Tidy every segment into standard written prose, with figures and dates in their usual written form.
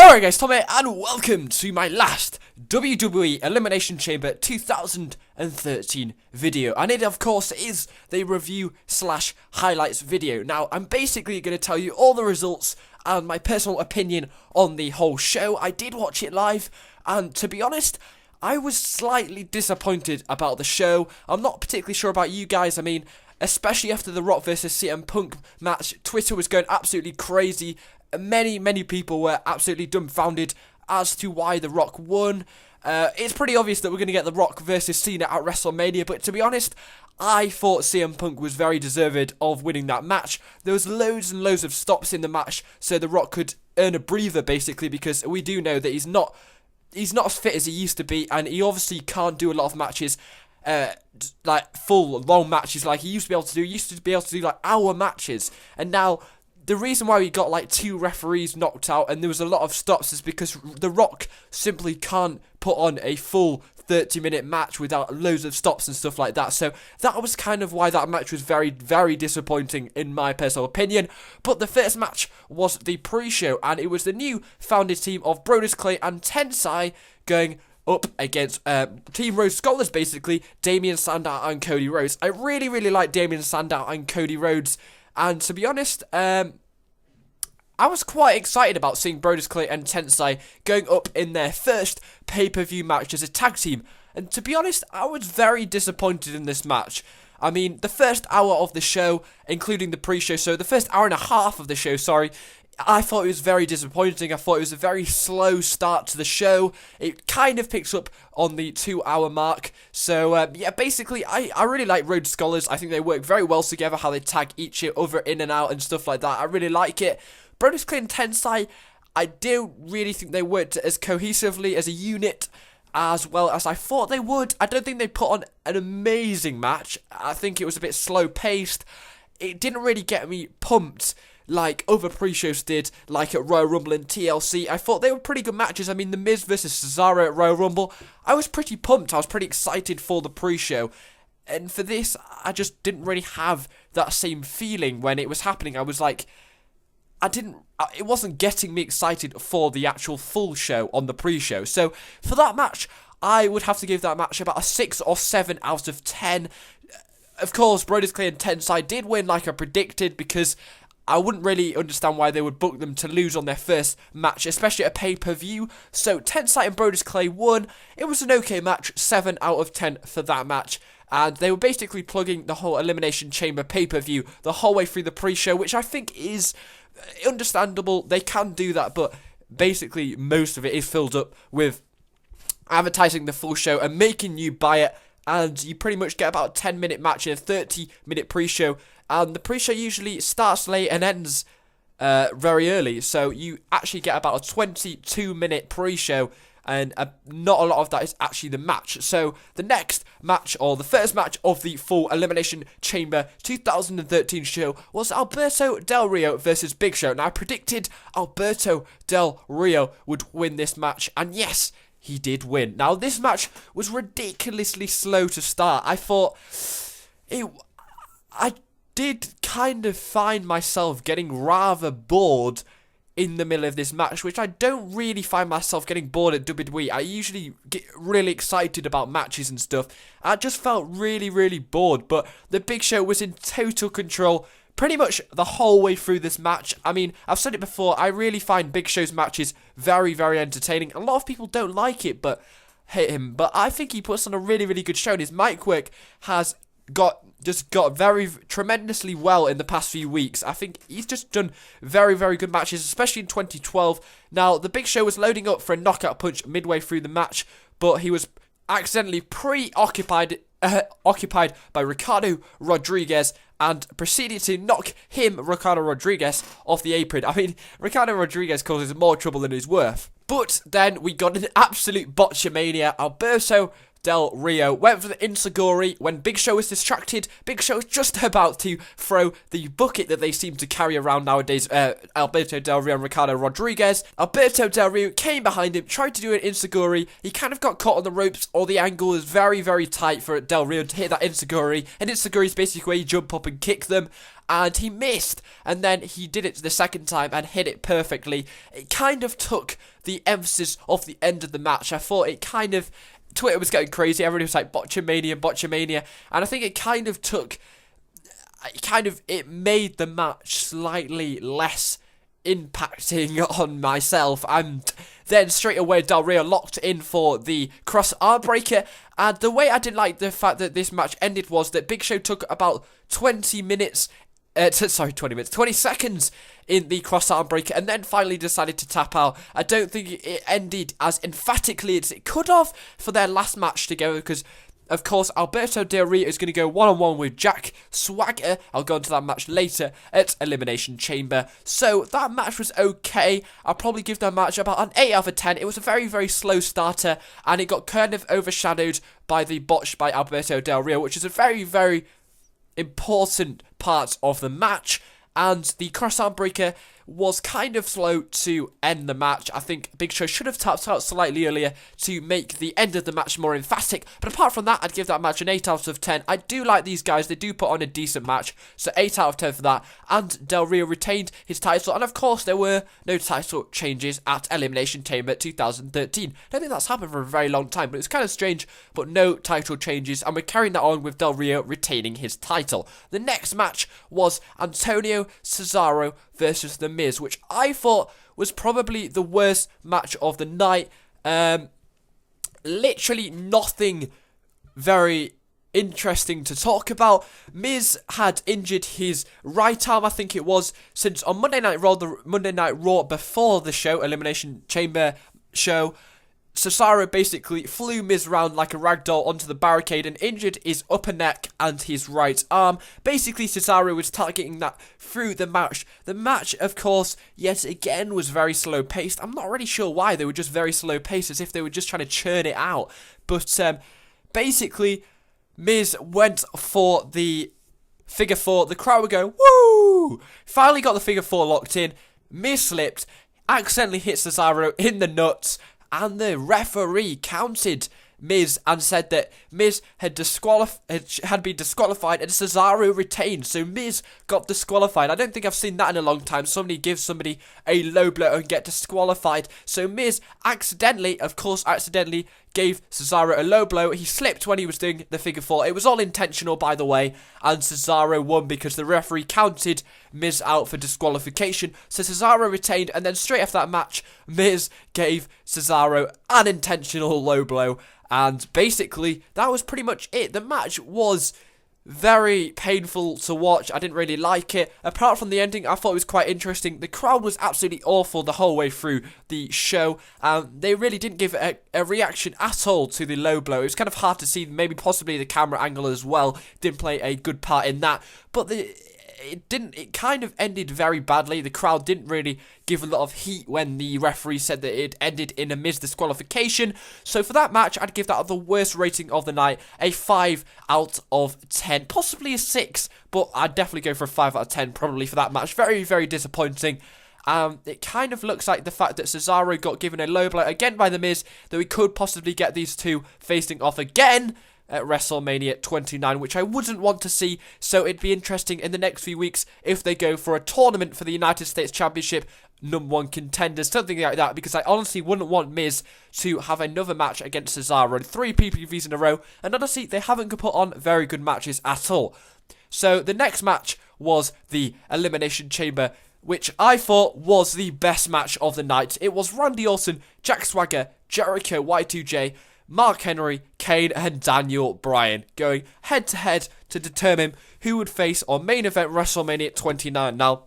Alright guys, Tommy, and welcome to my last WWE Elimination Chamber 2013 video. And it, of course, is the review slash highlights video. Now, I'm basically going to tell you all the results and my personal opinion on the whole show. I did watch it live, and to be honest, I was slightly disappointed about the show. I'm not particularly sure about you guys. I mean, especially after the Rock vs CM Punk match, Twitter was going absolutely crazy. Many people were absolutely dumbfounded as to why The Rock won. It's pretty obvious that we're going to get The Rock versus Cena at WrestleMania, but to be honest, I thought CM Punk was very deserved of winning that match. There was loads and loads of stops in the match, so The Rock could earn a breather, basically, because we do know that he's not as fit as he used to be, and he obviously can't do a lot of matches, like full long matches like he used to be able to do. He used to be able to do like hour matches, and now the reason why we got like 2 referees knocked out and there was a lot of stops is because The Rock simply can't put on a full 30-minute match without loads of stops and stuff like that. So that was kind of why that match was very disappointing in my personal opinion. But the first match was the pre-show, and it was the new founded team of Brodus, Clay and Tensai going up against Team Rhodes Scholars, basically, Damien Sandow and Cody Rhodes. I really like Damien Sandow and Cody Rhodes. And to be honest, I was quite excited about seeing Brodus Clay and Tensai going up in their first pay-per-view match as a tag team. And to be honest, I was very disappointed in this match. I mean, the first hour of the show, including the pre-show, so the first hour and a half of the show, sorry, I thought it was very disappointing. I thought it was a very slow start to the show. It kind of picks up on the 2-hour mark. So, yeah, basically, I really like Rhodes Scholars. I think they work very well together, how they tag each other in and out and stuff like that. I really like it. Brodus Clay and Tensai, I don't really think they worked as cohesively as a unit as well as I thought they would. I don't think they put on an amazing match. I think it was a bit slow-paced. It didn't really get me pumped like other pre-shows did, like at Royal Rumble and TLC. I thought they were pretty good matches. I mean, the Miz versus Cesaro at Royal Rumble, I was pretty pumped. I was pretty excited for the pre-show. And for this, I just didn't really have that same feeling when it was happening. I was like, it wasn't getting me excited for the actual full show on the pre-show. So, for that match, I would have to give that match about a 6 or 7 out of 10. Of course, Brodus Clay and Tensai did win like I predicted, because I wouldn't really understand why they would book them to lose on their first match, especially at a pay-per-view. So Tensai and Brodus Clay won. It was an okay match, 7 out of 10 for that match. And they were basically plugging the whole Elimination Chamber pay-per-view the whole way through the pre-show, which I think is understandable. They can do that, but basically most of it is filled up with advertising the full show and making you buy it. And you pretty much get about a 10-minute match in a 30-minute pre-show. And the pre-show usually starts late and ends very early. So you actually get about a 22-minute pre-show. And not a lot of that is actually the match. So the next match, or the first match of the full Elimination Chamber 2013 show, was Alberto Del Rio versus Big Show. Now, I predicted Alberto Del Rio would win this match. And yes, he did win. Now, this match was ridiculously slow to start. I thought I did kind of find myself getting rather bored in the middle of this match, which I don't really find myself getting bored at WWE. I usually get really excited about matches and stuff. I just felt really bored, but the Big Show was in total control pretty much the whole way through this match. I mean, I've said it before, I really find Big Show's matches very entertaining. A lot of people don't like it, but hate him. But I think he puts on a really good show, and his mic work has got very tremendously well in the past few weeks. I think he's just done very good matches, especially in 2012. Now, the Big Show was loading up for a knockout punch midway through the match, but he was accidentally occupied by Ricardo Rodriguez and proceeded to knock Ricardo Rodriguez, off the apron. I mean, Ricardo Rodriguez causes more trouble than he's worth. But then we got an absolute botchamania. Alberto Del Rio went for the Insaguri when Big Show was distracted. Big Show was just about to throw the bucket that they seem to carry around nowadays, Alberto Del Rio and Ricardo Rodriguez. Alberto Del Rio came behind him, tried to do an Insaguri. He kind of got caught on the ropes, or the angle was very, very tight for Del Rio to hit that Insaguri. And Insaguri is basically where you jump up and kick them. And he missed, and then he did it the second time and hit it perfectly. It kind of took the emphasis off the end of the match. I thought it kind of, Twitter was getting crazy, everybody was like, Botchamania, and I think it kind of took, it made the match slightly less impacting on myself, and then straight away Del Rio locked in for the cross arm breaker. And the way I didn't like the fact that this match ended was that Big Show took about 20 seconds in the cross arm breaker and then finally decided to tap out. I don't think it ended as emphatically as it could have for their last match together, because of course, Alberto Del Rio is going to go one-on-one with Jack Swagger. I'll go into that match later at Elimination Chamber. So, that match was okay. I'll probably give that match about an 8 out of 10. It was a very, very slow starter, and it got kind of overshadowed by the botch by Alberto Del Rio, which is a very, very important part of the match. And the cross-arm breaker was kind of slow to end the match. I think Big Show should have tapped out slightly earlier to make the end of the match more emphatic. But apart from that, I'd give that match an 8 out of 10. I do like these guys. They do put on a decent match. So 8 out of 10 for that. And Del Rio retained his title. And of course, there were no title changes at Elimination Chamber 2013. I don't think that's happened for a very long time, but it's kind of strange. But no title changes. And we're carrying that on with Del Rio retaining his title. The next match was Antonio Cesaro versus The Miz, which I thought was probably the worst match of the night. Literally nothing very interesting to talk about. Miz had injured his right arm, I think it was, since on Monday Night Raw, before the show, Elimination Chamber show. Cesaro basically flew Miz around like a ragdoll onto the barricade and injured his upper neck and his right arm. Basically, Cesaro was targeting that through the match. The match, of course, yet again was very slow-paced. I'm not really sure why. They were just very slow-paced, as if they were just trying to churn it out. But basically, Miz went for the figure four. The crowd would go, woo! Finally got the figure four locked in. Miz slipped, accidentally hit Cesaro in the nuts, and the referee counted Miz and said that Miz had been disqualified and Cesaro retained. So Miz got disqualified. I don't think I've seen that in a long time. Somebody gives somebody a low blow and get disqualified. So Miz accidentally gave Cesaro a low blow. He slipped when he was doing the figure four. It was all intentional, by the way, and Cesaro won because the referee counted Miz out for disqualification. So Cesaro retained, and then straight after that match, Miz gave Cesaro an intentional low blow. And basically, that was pretty much it. The match was very painful to watch. I didn't really like it. Apart from the ending, I thought it was quite interesting. The crowd was absolutely awful the whole way through the show. They really didn't give a reaction at all to the low blow. It was kind of hard to see. Maybe possibly the camera angle as well didn't play a good part in that. But it kind of ended very badly. The crowd didn't really give a lot of heat when the referee said that it ended in a Miz disqualification. So for that match, I'd give that the worst rating of the night, a 5 out of 10, possibly a 6, but I'd definitely go for a 5 out of 10 probably for that match. Very, very disappointing. It kind of looks like the fact that Cesaro got given a low blow again by The Miz, that we could possibly get these two facing off again at WrestleMania 29, which I wouldn't want to see. So it'd be interesting in the next few weeks if they go for a tournament for the United States Championship #1 contenders, something like that, because I honestly wouldn't want Miz to have another match against Cesaro in 3 PPVs in a row, and honestly they haven't put on very good matches at all. So the next match was the Elimination Chamber, which I thought was the best match of the night. It was Randy Orton, Jack Swagger, Jericho, Y2J, Mark Henry, Kane, and Daniel Bryan going head-to-head to determine who would face on main event WrestleMania 29. Now,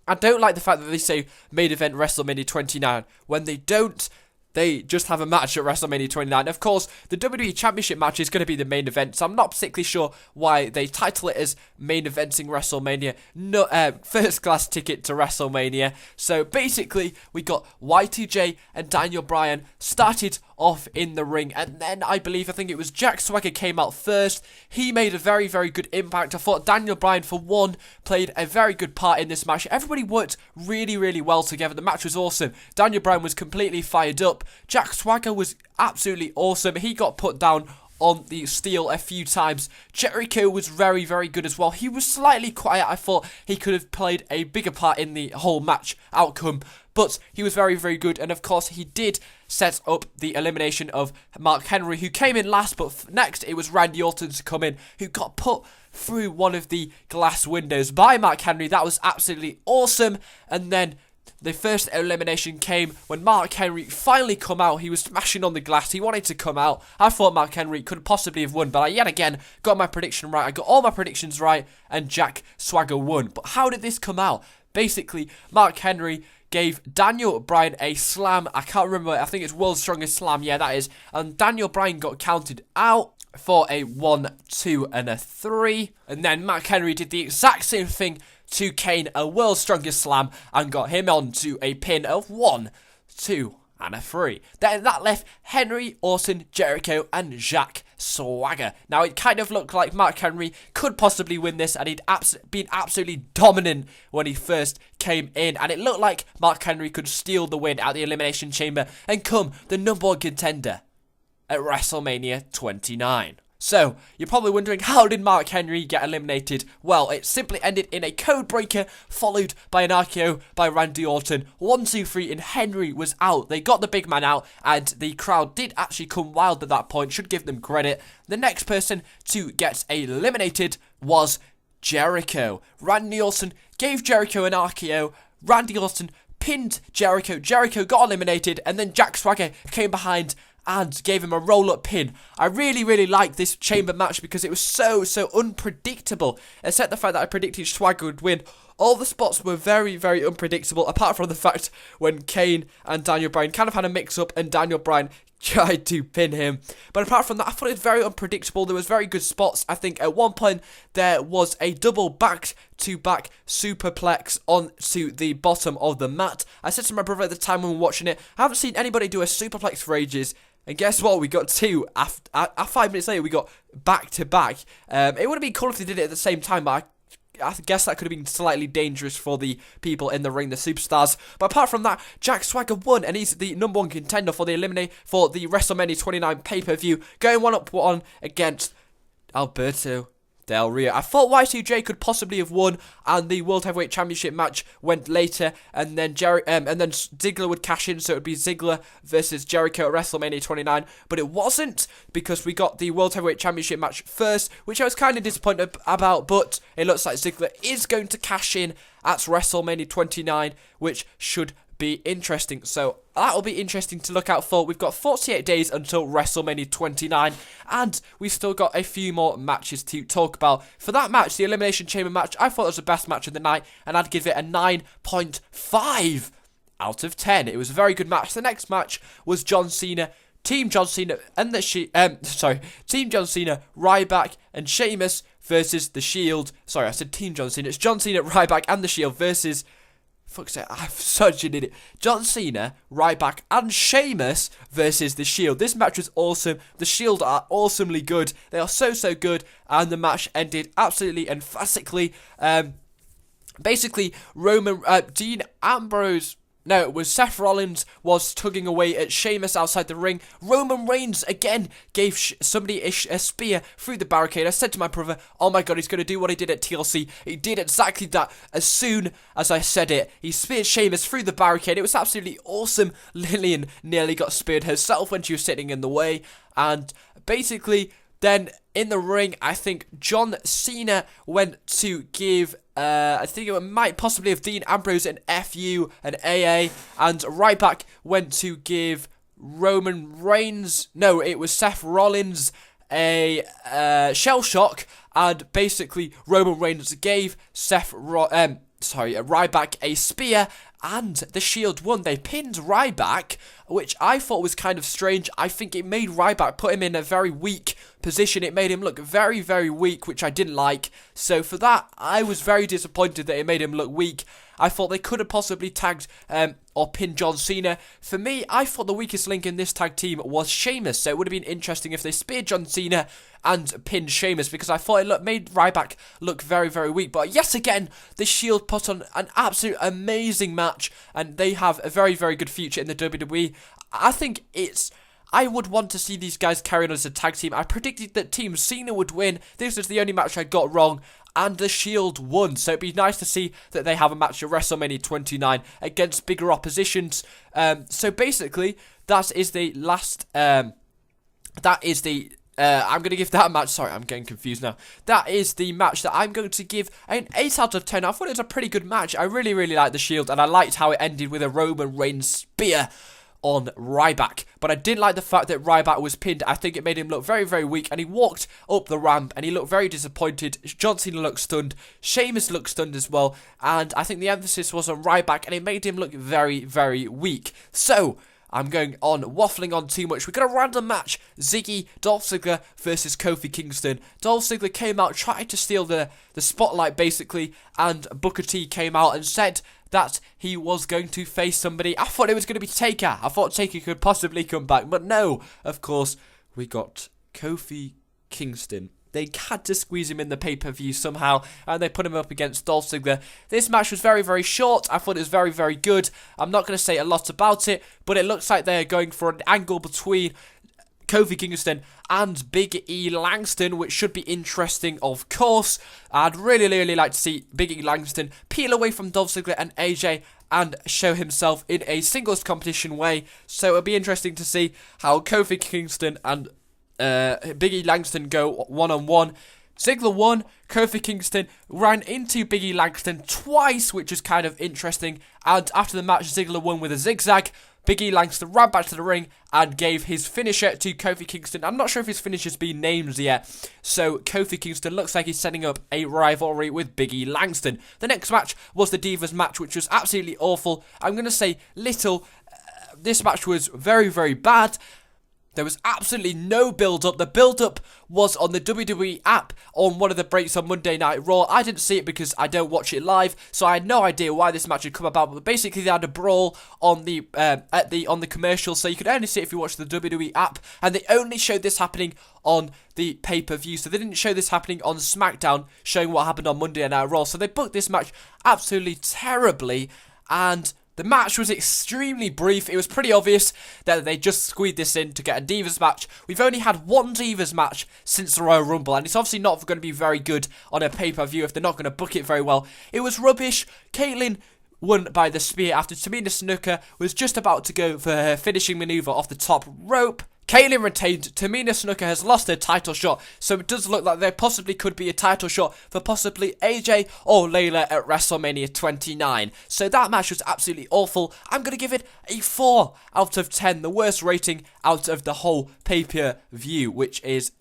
I don't like the fact that they say main event WrestleMania 29 when they don't. they just have a match at WrestleMania 29. Of course, the WWE Championship match is going to be the main event, so I'm not particularly sure why they title it as main eventing WrestleMania. No, first class ticket to WrestleMania. So basically, we got Y2J and Daniel Bryan started off in the ring, and then I think it was Jack Swagger came out first. He made a very, very good impact. I thought Daniel Bryan, for one, played a very good part in this match. Everybody worked really, really well together. The match was awesome. Daniel Bryan was completely fired up. Jack Swagger was absolutely awesome. He got put down on the steel a few times. Jericho was very, very good as well. He was slightly quiet. I thought he could have played a bigger part in the whole match outcome, but he was very, very good. And of course, he did set up the elimination of Mark Henry, who came in last, but next it was Randy Orton to come in, who got put through one of the glass windows by Mark Henry. That was absolutely awesome. And then the first elimination came when Mark Henry finally come out. He was smashing on the glass. He wanted to come out. I thought Mark Henry could possibly have won, but I yet again got my prediction right. I got all my predictions right, and Jack Swagger won. But how did this come out? Basically, Mark Henry gave Daniel Bryan a slam. I can't remember. I think it's World's Strongest Slam. Yeah, that is. And Daniel Bryan got counted out for a 1, 2, and a 3. And then Mark Henry did the exact same thing to Kane, a World's Strongest Slam, and got him on to a pin of 1, 2, and a 3. Then that left Henry, Orton, Jericho, and Jack Swagger. Now, it kind of looked like Mark Henry could possibly win this, and he'd been absolutely dominant when he first came in, and it looked like Mark Henry could steal the win at the Elimination Chamber and come the #1 contender at WrestleMania 29. So, you're probably wondering, how did Mark Henry get eliminated? Well, it simply ended in a code breaker, followed by an RKO by Randy Orton. 1, 2, 3, and Henry was out. They got the big man out, and the crowd did actually come wild at that point. Should give them credit. The next person to get eliminated was Jericho. Randy Orton gave Jericho an RKO. Randy Orton pinned Jericho. Jericho got eliminated, and then Jack Swagger came behind and gave him a roll-up pin. I really, really liked this chamber match because it was so unpredictable. Except the fact that I predicted Swagger would win. All the spots were very, very unpredictable, apart from the fact when Kane and Daniel Bryan kind of had a mix-up and Daniel Bryan tried to pin him. But apart from that, I thought it was very unpredictable. There was very good spots. I think at one point there was a double back-to-back superplex onto the bottom of the mat. I said to my brother at the time when we were watching it, I haven't seen anybody do a superplex for ages. And guess what? We got two. 5 minutes later, we got back-to-back. It would have been cool if they did it at the same time, but I guess that could have been slightly dangerous for the people in the ring, the superstars. But apart from that, Jack Swagger won, and he's the #1 contender for the WrestleMania 29 pay-per-view, going 1-1 against Alberto Del Rio. I thought Y2J could possibly have won, and the World Heavyweight Championship match went later, and then Ziggler would cash in, so it would be Ziggler versus Jericho at WrestleMania 29, but it wasn't, because we got the World Heavyweight Championship match first, which I was kind of disappointed about, but it looks like Ziggler is going to cash in at WrestleMania 29, which should be interesting. So that will be interesting to look out for. We've got 48 days until WrestleMania 29, and we've still got a few more matches to talk about. For that match, the Elimination Chamber match, I thought it was the best match of the night, and I'd give it a 9.5 out of 10. It was a very good match. The next match was John Cena, Team John Cena, and Team John Cena, Ryback, and Sheamus versus The Shield. Sorry, I said Team John Cena. It's John Cena, Ryback, and The Shield versus... Fuck's sake, I'm such an idiot. John Cena, Ryback, and Sheamus versus The Shield. This match was awesome. The Shield are awesomely good. They are so good. And the match ended absolutely emphatically. Basically, Dean Ambrose... No, it was Seth Rollins was tugging away at Sheamus outside the ring. Roman Reigns again gave somebody a spear through the barricade. I said to my brother, oh my god, he's going to do what he did at TLC. He did exactly that as soon as I said it. He speared Sheamus through the barricade. It was absolutely awesome. Lillian nearly got speared herself when she was sitting in the way. And basically, then in the ring, I think John Cena went to give... I think it might possibly have Dean Ambrose an FU, an AA, and Ryback went to give Roman Reigns, no, it was Seth Rollins a shell shock, and basically Roman Reigns gave Ryback a spear, and the Shield won. They pinned Ryback, which I thought was kind of strange. I think it made Ryback put him in a very weak position. It made him look very, very weak, which I didn't like. So for that, I was very disappointed that it made him look weak. I thought they could have possibly tagged or pinned John Cena. For me, I thought the weakest link in this tag team was Sheamus. So it would have been interesting if they speared John Cena and pinned Sheamus, because I thought it made Ryback look very, very weak. But yet again, the Shield put on an absolute amazing match, and they have a very, very good future in the WWE. I would want to see these guys carry on as a tag team. I predicted that Team Cena would win. This was the only match I got wrong, and the Shield won. So it'd be nice to see that they have a match at WrestleMania 29 against bigger oppositions. So basically, that is the last. I'm going to give that match. Sorry, I'm getting confused now. That is the match that I'm going to give an 8 out of 10. I thought it was a pretty good match. I really, really liked the Shield, and I liked how it ended with a Roman Reigns spear on Ryback. But I didn't like the fact that Ryback was pinned. I think it made him look very, very weak, and he walked up the ramp and he looked very disappointed. John Cena looked stunned. Sheamus looked stunned as well, and I think the emphasis was on Ryback, and it made him look very, very weak. So I'm going on, waffling on too much. We've got a random match. Dolph Ziggler versus Kofi Kingston. Dolph Ziggler came out, tried to steal the spotlight, basically, and Booker T came out and said that he was going to face somebody. I thought it was going to be Taker. I thought Taker could possibly come back, but no. Of course, we got Kofi Kingston. They had to squeeze him in the pay-per-view somehow, and they put him up against Dolph Ziggler. This match was very, very short. I thought it was very, very good. I'm not going to say a lot about it, but it looks like they're going for an angle between Kofi Kingston and Big E Langston, which should be interesting, of course. I'd really, really like to see Big E Langston peel away from Dolph Ziggler and AJ and show himself in a singles competition way. So it'll be interesting to see how Kofi Kingston and Big E Langston go one-on-one. Ziggler won. Kofi Kingston ran into Big E Langston twice, which is kind of interesting. And after the match, Ziggler won with a zigzag. Big E Langston ran back to the ring and gave his finisher to Kofi Kingston. I'm not sure if his finisher's been named yet. So Kofi Kingston looks like he's setting up a rivalry with Big E Langston. The next match was the Divas match, which was absolutely awful. I'm going to say little. This match was very, very bad. There was absolutely no build-up. The build-up was on the WWE app on one of the breaks on Monday Night Raw. I didn't see it because I don't watch it live, so I had no idea why this match had come about. But basically, they had a brawl on the commercial, so you could only see it if you watch the WWE app, and they only showed this happening on the pay-per-view. So they didn't show this happening on SmackDown, showing what happened on Monday Night Raw. So they booked this match absolutely terribly, and the match was extremely brief. It was pretty obvious that they just squeezed this in to get a Divas match. We've only had one Divas match since the Royal Rumble, and it's obviously not going to be very good on a pay-per-view if they're not going to book it very well. It was rubbish. Caitlyn won by the spear after Tamina Snuka was just about to go for her finishing maneuver off the top rope. Caitlyn retained. Tamina Snuka has lost her title shot, so it does look like there possibly could be a title shot for possibly AJ or Layla at WrestleMania 29. So that match was absolutely awful. I'm going to give it a 4 out of 10, the worst rating out of the whole pay-per-view, which is,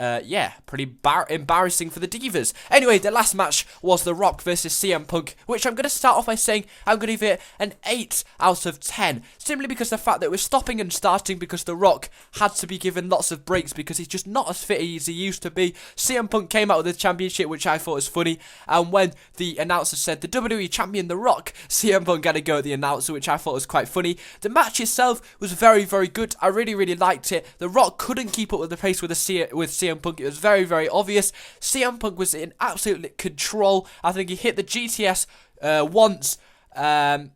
pretty embarrassing for the Divas. Anyway, the last match was The Rock versus CM Punk, which I'm going to start off by saying I'm going to give it an 8 out of 10, simply because the fact that we're stopping and starting because The Rock had to be given lots of breaks because he's just not as fit as he used to be. CM Punk came out with the championship, which I thought was funny, and when the announcer said the WWE champion The Rock, CM Punk had a go at the announcer, which I thought was quite funny. The match itself was very, very good. I really, really liked it. The Rock couldn't keep up with the pace with CM Punk. It was very, very obvious. CM Punk was in absolute control. I think he hit the GTS once, and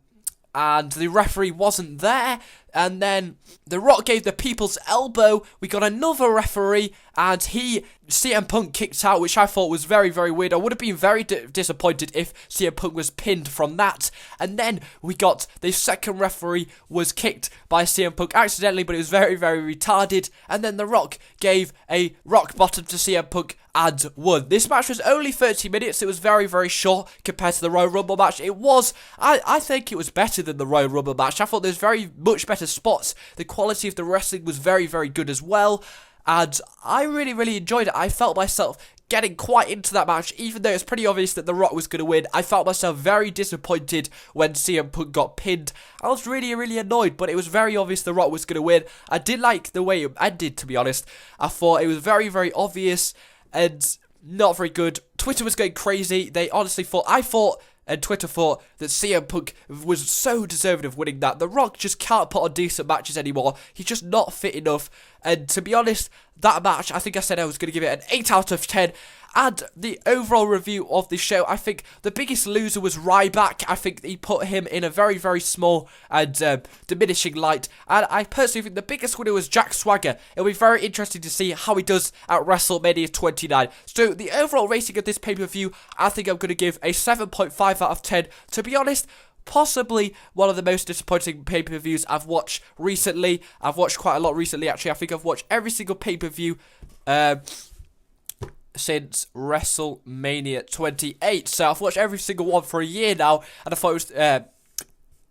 the referee wasn't there. And then The Rock gave the people's elbow. We got another referee, and CM Punk kicked out, which I thought was very, very weird. I would have been very disappointed if CM Punk was pinned from that. And then we got the second referee was kicked by CM Punk accidentally, but it was very, very retarded. And then The Rock gave a rock bottom to CM Punk and won. This match was only 30 minutes. It was very, very short compared to the Royal Rumble match. It was, I think it was better than the Royal Rumble match. I thought there was very much better spots. The quality of the wrestling was very, very good as well. And I really, really enjoyed it. I felt myself getting quite into that match, even though it's pretty obvious that The Rock was going to win. I felt myself very disappointed when CM Punk got pinned. I was really, really annoyed, but it was very obvious The Rock was going to win. I did like the way it ended, to be honest. I thought it was very, very obvious and not very good. Twitter was going crazy. They honestly thought, and Twitter thought that CM Punk was so deserving of winning that. The Rock just can't put on decent matches anymore. He's just not fit enough. And to be honest, that match, I think I said I was going to give it an 8 out of 10. And the overall review of the show, I think the biggest loser was Ryback. I think he put him in a very, very small and diminishing light. And I personally think the biggest winner was Jack Swagger. It'll be very interesting to see how he does at WrestleMania 29. So the overall rating of this pay-per-view, I think I'm going to give a 7.5 out of 10. To be honest, possibly one of the most disappointing pay-per-views I've watched recently. I've watched quite a lot recently, actually. I think I've watched every single pay-per-view since WrestleMania 28. So I've watched every single one for a year now, and I thought it was,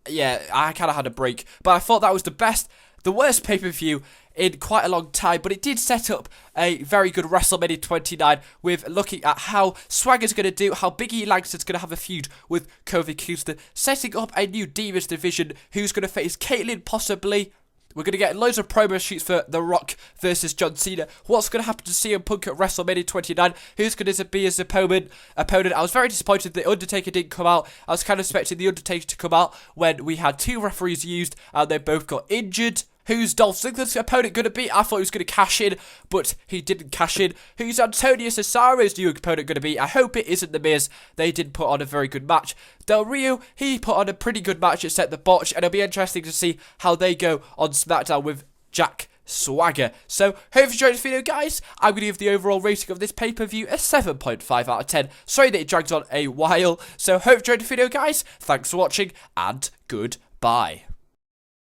yeah, I kind of had a break. But I thought that was the worst pay-per-view in quite a long time, but it did set up a very good WrestleMania 29 with looking at how Swagger's going to do, how Big E Langston's going to have a feud with Kofi Kingston, setting up a new Divas division, who's going to face Caitlyn possibly. We're going to get loads of promo shoots for The Rock versus John Cena. What's going to happen to CM Punk at WrestleMania 29? Who's going to be his opponent? I was very disappointed that The Undertaker didn't come out. I was kind of expecting The Undertaker to come out when we had 2 referees used and they both got injured. Who's Dolph Ziggler's opponent going to be? I thought he was going to cash in, but he didn't cash in. Who's Antonio Cesaro's new opponent going to be? I hope it isn't The Miz. They did put on a very good match. Del Rio, he put on a pretty good match except the botch, and it'll be interesting to see how they go on SmackDown with Jack Swagger. So, hope you enjoyed this video, guys. I'm going to give the overall rating of this pay-per-view a 7.5 out of 10. Sorry that it dragged on a while. So, hope you enjoyed the video, guys. Thanks for watching, and goodbye.